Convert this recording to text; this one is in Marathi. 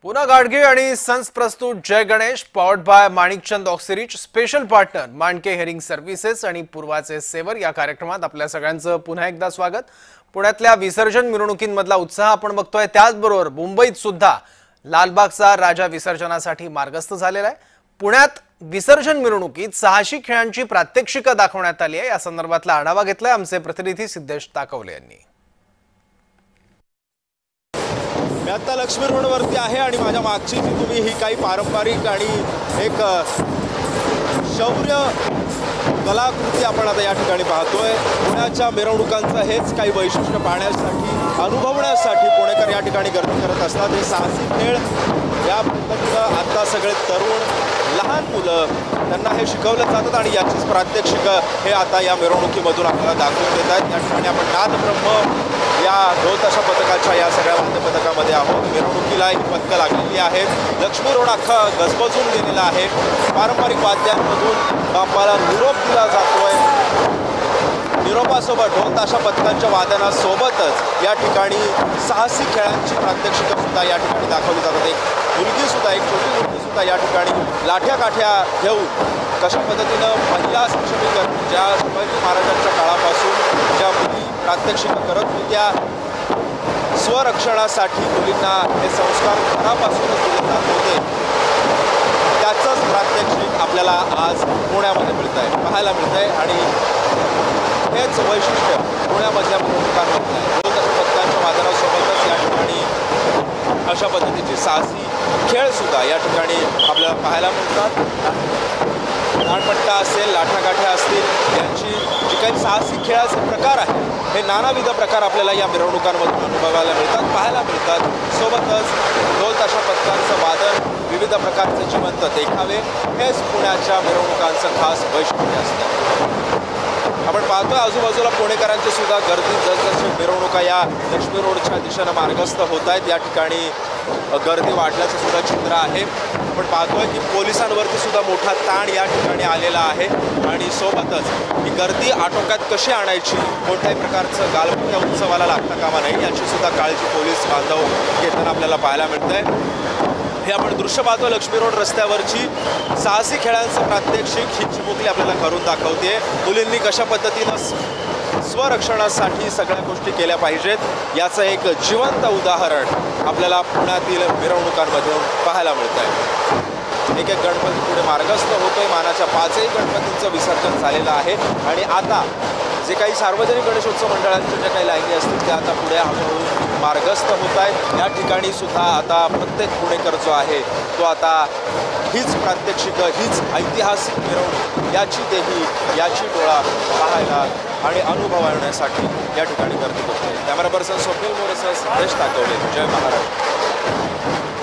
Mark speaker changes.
Speaker 1: पुना गाडगे आणि सन्स प्रस्तुत Jai Ganesh powered by Manikchand Oxyrich special partner Mandke hearing services आणि पूर्वाचे सेवर या कार्यक्रमात आपल्या सगळ्यांचं पुन्हा एकदा स्वागत। पुण्यातल्या विसर्जन मिरवणुकींमधला उत्साह आपण बघतोय, त्याचबरोबर मुंबईत सुद्धा लालबागचा राजा विसर्जनासाठी मार्गस्थ झालेला आहे। पुण्यात विसर्जन मिरवणुकीत साहसी खेळांची प्रात्यक्षिकं दाखवण्यात आली आहे। या संदर्भातला आढावा घेतलाय आमचे प्रतिनिधी सिद्धेश ताकवले यांनी।
Speaker 2: मी आता लक्ष्मी रोडवरती आहे आणि माझ्या मागची जी तुम्ही ही काही पारंपरिक आणि एक शौर्य कलाकृती आपण आता या ठिकाणी पाहतोय। पुण्याच्या मिरवणुकांचं हेच काही वैशिष्ट्य पाहण्यासाठी अनुभवण्यासाठी पुणेकर या ठिकाणी गर्दी करत असतात। हे साहसी खेळ या पद्धतीनं आता सगळे तरुण लहान मुलं त्यांना हे शिकवलं जातात आणि याचीच प्रात्यक्षिकं हे आता या मिरवणुकीमधून आपल्याला दाखवून देत आहेत। या ठिकाणी आपण नादब्रह्म या ढोल ताशा पथकाच्या या सगळ्या वाद्य पथकामध्ये आहोत। मिरवणुकीला ही पथकं लागलेली आहेत। लक्ष्मी रोड अख्खा गजबजून गेलेला आहे। पारंपरिक वाद्यांमधून बाप्पाला निरोप दिला जातोय। निरोपासोबत ढोल ताशा पथकांच्या वादनासोबतच या ठिकाणी साहसी खेळांची प्रात्यक्षिकं सुद्धा या ठिकाणी दाखवली जातात। एक मुलगी सुद्धा, एक छोटी मुलगी सुद्धा या ठिकाणी लाठ्या काठ्या घेऊन कशा पद्धतीनं महिला सक्षमीकरण ज्या शिवाजी महाराजांच्या काळापासून ज्या मुली प्रात्यक्षिकं करत होत्या स्वरक्षणासाठी मुलींना हे संस्कार घरापासूनच दिले जात होते, त्याचंच प्रात्यक्षिक आपल्याला आज पुण्यामध्ये मिळत आहे, पाहायला मिळत आहे। आणि हेच वैशिष्ट्य पुण्यामधल्या मिरवणुकांमधलं आहे। ढोल ताशा पथकांच्या वादनासोबतच या ठिकाणी अशा पद्धतीचे साहसी खेळ सुद्धा या ठिकाणी आपल्याला पाहायला मिळतात। दांडपट्टा असेल, लाठाकाठ्या असतील, यांची जी काही साहसी खेळाचे प्रकार आहेत हे नानाविध प्रकार आपल्याला या मिरवणुकांमधून अनुभवायला मिळतात, पाहायला मिळतात। सोबतच ढोल ताशा पथकांचं वादन, विविध प्रकारचे जिवंत देखावे हेच पुण्याच्या मिरवणुकांचं खास वैशिष्ट्य असतं। आपण पाहतोय आजूबाजूला पुणेकरांची सुद्धा गर्दी जसजशी मिरवणुका या लक्ष्मी रोडच्या दिशेनं मार्गस्थ होत आहेत या ठिकाणी गर्दी वाढल्याचं सुद्धा चित्र आहे। आपण पाहतोय की पोलिसांवरती सुद्धा मोठा ताण या ठिकाणी आलेला आहे आणि सोबतच ही गर्दी आटोक्यात कशी आणायची, कोणत्याही प्रकारचं गालबोट या उत्सवाला लागता कामा नये याची सुद्धा काळजी पोलीस बांधव घेताना आपल्याला पाहायला मिळतंय। हे आपण दृश्य पाहतो लक्ष्मी रोड रस्त्यावरची साहसी खेळांचं प्रात्यक्षिक ही चिमुकली आपल्याला करून दाखवते। मुलींनी कशा पद्धतीनं स्वरक्षणासाठी सगळ्या गोष्टी केल्या पाहिजेत याचं एक जिवंत उदाहरण आपल्याला पुण्यातील मिरवणुकांमधून पाहायला मिळत आहे। एक एक गणपती पुढे मार्गस्थ होतोय। मानाच्या 5ही गणपतींचं विसर्जन झालेलं आहे आणि आता जे काही सार्वजनिक गणेशोत्सव मंडळांच्या ज्या काही लाईनी असतील त्या आता पुढे हळूहळू मार्गस्थ होत आहेत। या ठिकाणी सुद्धा आता प्रत्येक पुणेकर जो आहे तो आता हीच प्रात्यक्षिकं, हीच ऐतिहासिक मिरवणूक याची देही, याची डोळा पाहायला आणि अनुभवण्यासाठी या ठिकाणी गर्दी होते। कॅमेरा पर्सन स्वप्नील मोरेसह सिद्धेश ताकवले, जय महाराष्ट्र।